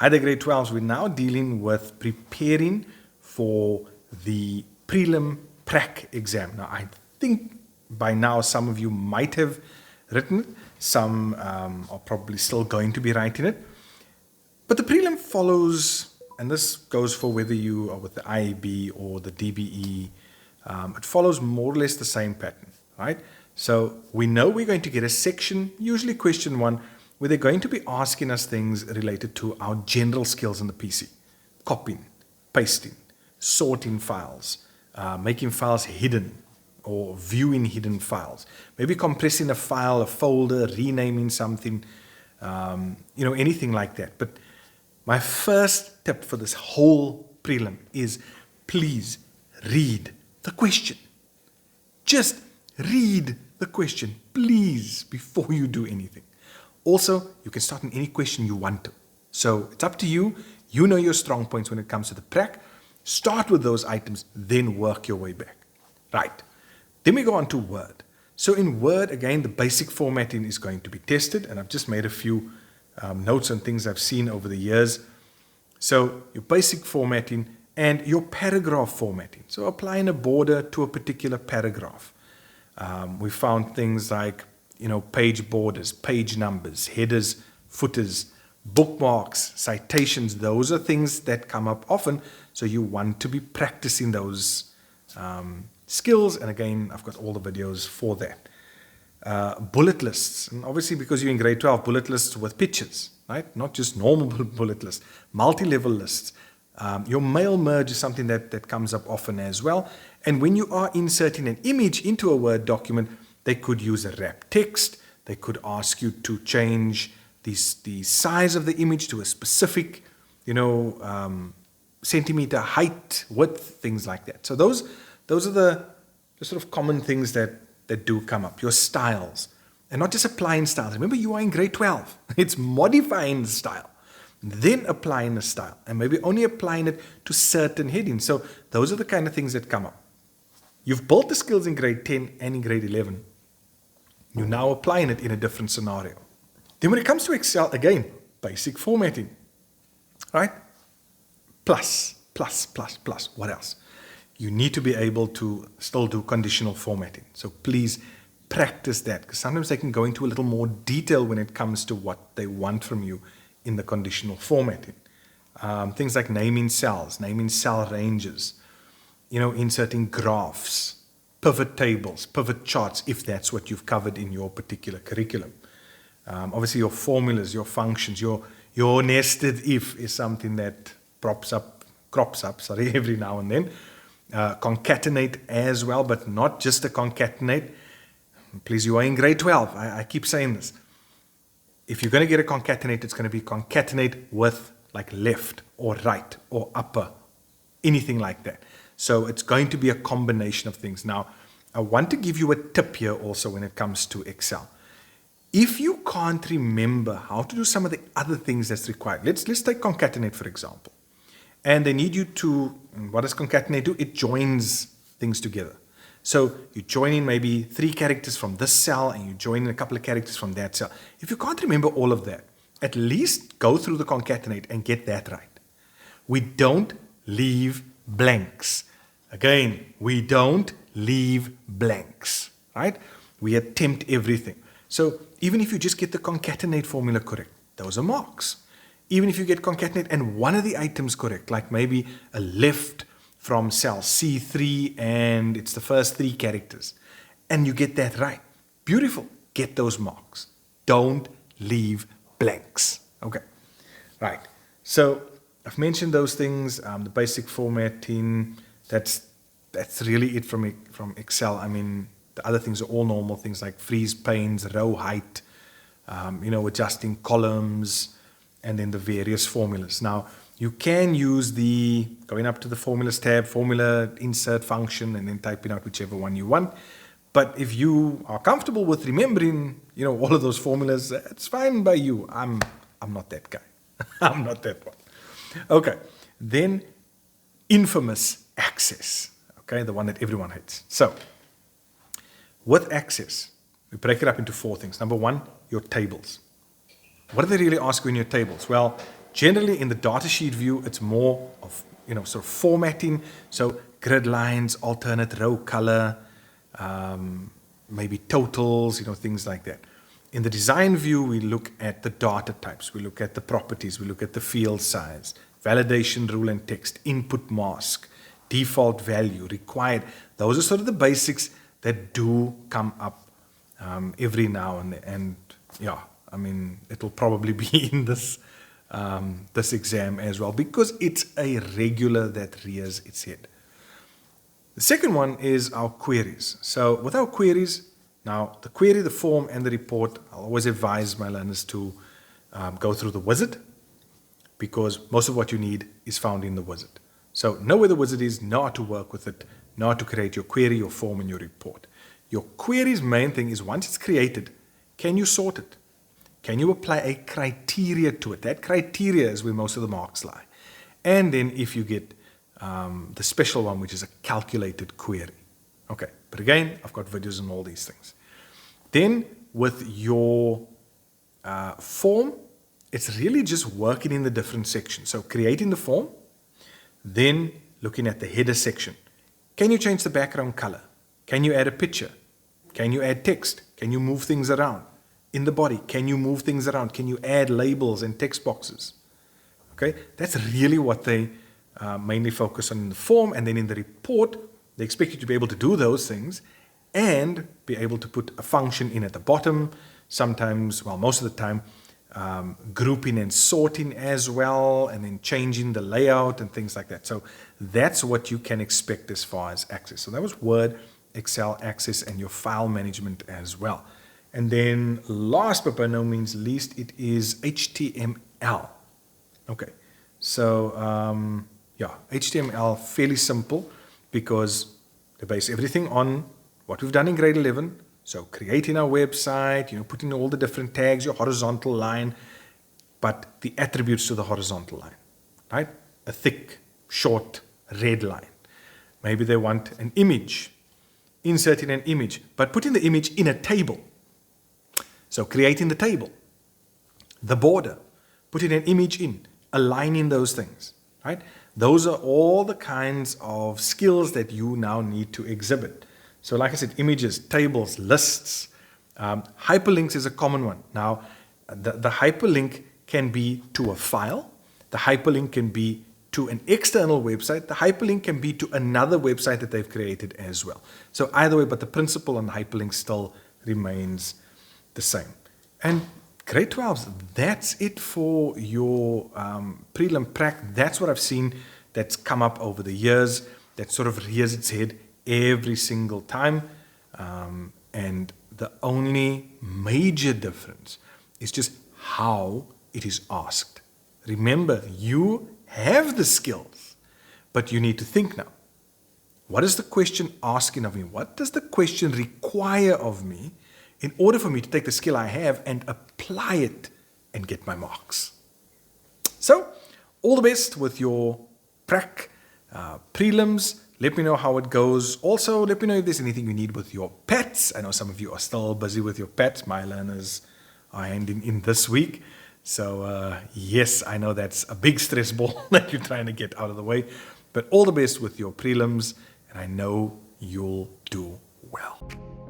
Hi there, grade 12s. We're now dealing with preparing for the Prelim Prac exam. Now, I think by now some of you might have written it. Some are probably still going to be writing it. But the Prelim follows, and this goes for whether you are with the IAB or the DBE, it follows more or less the same pattern, right? So we know we're going to get a section, usually question 1, where they're going to be asking us things related to our general skills in the PC. Copying, pasting, sorting files, making files hidden or viewing hidden files. Maybe compressing a file, a folder, renaming something, anything like that. But my first tip for this whole prelim is please read the question. Just read the question, please, before you do anything. Also, you can start on any question you want to. So it's up to you. You know your strong points when it comes to the prac. Start with those items, then work your way back. Right. Then we go on to Word. So in Word, again, the basic formatting is going to be tested. And I've just made a few notes on things I've seen over the years. So your basic formatting and your paragraph formatting. So applying a border to a particular paragraph. We found things like page borders, page numbers, headers, footers, bookmarks, citations. Those are things that come up often. So you want to be practicing those skills. And again, I've got all the videos for that. Bullet lists. And obviously, because you're in grade 12, bullet lists with pictures, right? Not just normal bullet lists, multi-level lists. Your mail merge is something that comes up often as well. And when you are inserting an image into a Word document, they could use a wrap text. They could ask you to change the size of the image to a specific, centimeter height, width, things like that. So those are the sort of common things that do come up. Your styles, and not just applying styles. Remember, you are in grade 12. It's modifying the style, then applying the style, and maybe only applying it to certain headings. So those are the kind of things that come up. You've built the skills in grade 10 and in grade 11. You're now applying it in a different scenario. Then when it comes to Excel, again, basic formatting, right? Plus. What else? You need to be able to still do conditional formatting. So please practice that, because sometimes they can go into a little more detail when it comes to what they want from you in the conditional formatting. Things like naming cells, naming cell ranges, inserting graphs, pivot tables, pivot charts, if that's what you've covered in your particular curriculum. Obviously, your formulas, your functions, your nested if is something that crops up, every now and then. Concatenate as well, but not just a concatenate. Please, you are in grade 12. I keep saying this. If you're going to get a concatenate, it's going to be concatenate with like left or right or upper, anything like that. So it's going to be a combination of things. Now, I want to give you a tip here also when it comes to Excel. If you can't remember how to do some of the other things that's required, let's take concatenate, for example. And they need you to, what does concatenate do? It joins things together. So you join in maybe 3 characters from this cell and you join in a couple of characters from that cell. If you can't remember all of that, at least go through the concatenate and get that right. We don't leave blanks. Again, we don't leave blanks, right? We attempt everything. So even if you just get the concatenate formula correct, those are marks. Even if you get concatenate and one of the items correct, like maybe a left from cell C3 and it's the first 3 characters, and you get that right, beautiful, get those marks. Don't leave blanks. Okay, right. So I've mentioned those things, the basic formatting. That's really it from Excel. I mean, the other things are all normal things like freeze panes, row height, adjusting columns, and then the various formulas. Now, you can use going up to the formulas tab, formula insert function, and then typing out whichever one you want. But if you are comfortable with remembering, all of those formulas, it's fine by you. I'm not that guy. I'm not that one. Okay. Then infamous Access. Okay, the one that everyone hates. So, with Access, we break it up into 4 things. Number 1, your tables. What do they really ask you in your tables? Well, Generally, in the data sheet view, it's more of, sort of formatting. So grid lines, alternate row color, maybe totals, things like that. In the design view, we look at the data types. We look at the properties. We look at the field size, validation rule and text, input mask, default value, required. Those are sort of the basics that do come up every now and then. And yeah, I mean, it will probably be in this exam as well, because it's a regular that rears its head. The second one is our queries. So with our queries, now the query, the form, and the report, I'll always advise my learners to go through the wizard, because most of what you need is found in the wizard. So know where the wizard is, know how to work with it, know how to create your query, your form, and your report. Your query's main thing is, once it's created, can you sort it? Can you apply a criteria to it? That criteria is where most of the marks lie. And then if you get the special one, which is a calculated query. Okay, but again, I've got videos on all these things. Then with your form, it's really just working in the different sections. So creating the form, then looking at the header section. Can you change the background color? Can you add a picture? Can you add text? Can you move things around? In the body, can you move things around? Can you add labels and text boxes? Okay, that's really what they mainly focus on in the form. And then in the report, they expect you to be able to do those things and be able to put a function in at the bottom. Sometimes, well, most of the time, grouping and sorting as well, and then changing the layout and things like that. So that's what you can expect as far as Access. So that was Word, Excel, Access, and your file management as well. And then last but by no means least, it is HTML. Okay, so yeah, HTML, fairly simple, because they base everything on what we've done in grade 11. So creating our website, putting all the different tags, your horizontal line, but the attributes to the horizontal line, right? A thick, short, red line. Maybe they want an image, inserting an image, but putting the image in a table. So creating the table, the border, putting an image in, aligning those things, right? Those are all the kinds of skills that you now need to exhibit. So like I said, images, tables, lists, hyperlinks is a common one. Now, the hyperlink can be to a file. The hyperlink can be to an external website. The hyperlink can be to another website that they've created as well. So either way, but the principle on the hyperlink still remains the same. And grade 12s, that's it for your prelim prac. That's what I've seen that's come up over the years, that sort of rears its head every single time. And the only major difference is just how it is asked. Remember, you have the skills, but you need to think now. What is the question asking of me? What does the question require of me in order for me to take the skill I have and apply it and get my marks? So, all the best with your prac, prelims. Let me know how it goes. Also, let me know if there's anything you need with your PATs. I know some of you are still busy with your PATs. My learners are handing in this week. So, yes, I know that's a big stress ball that you're trying to get out of the way. But all the best with your prelims, and I know you'll do well.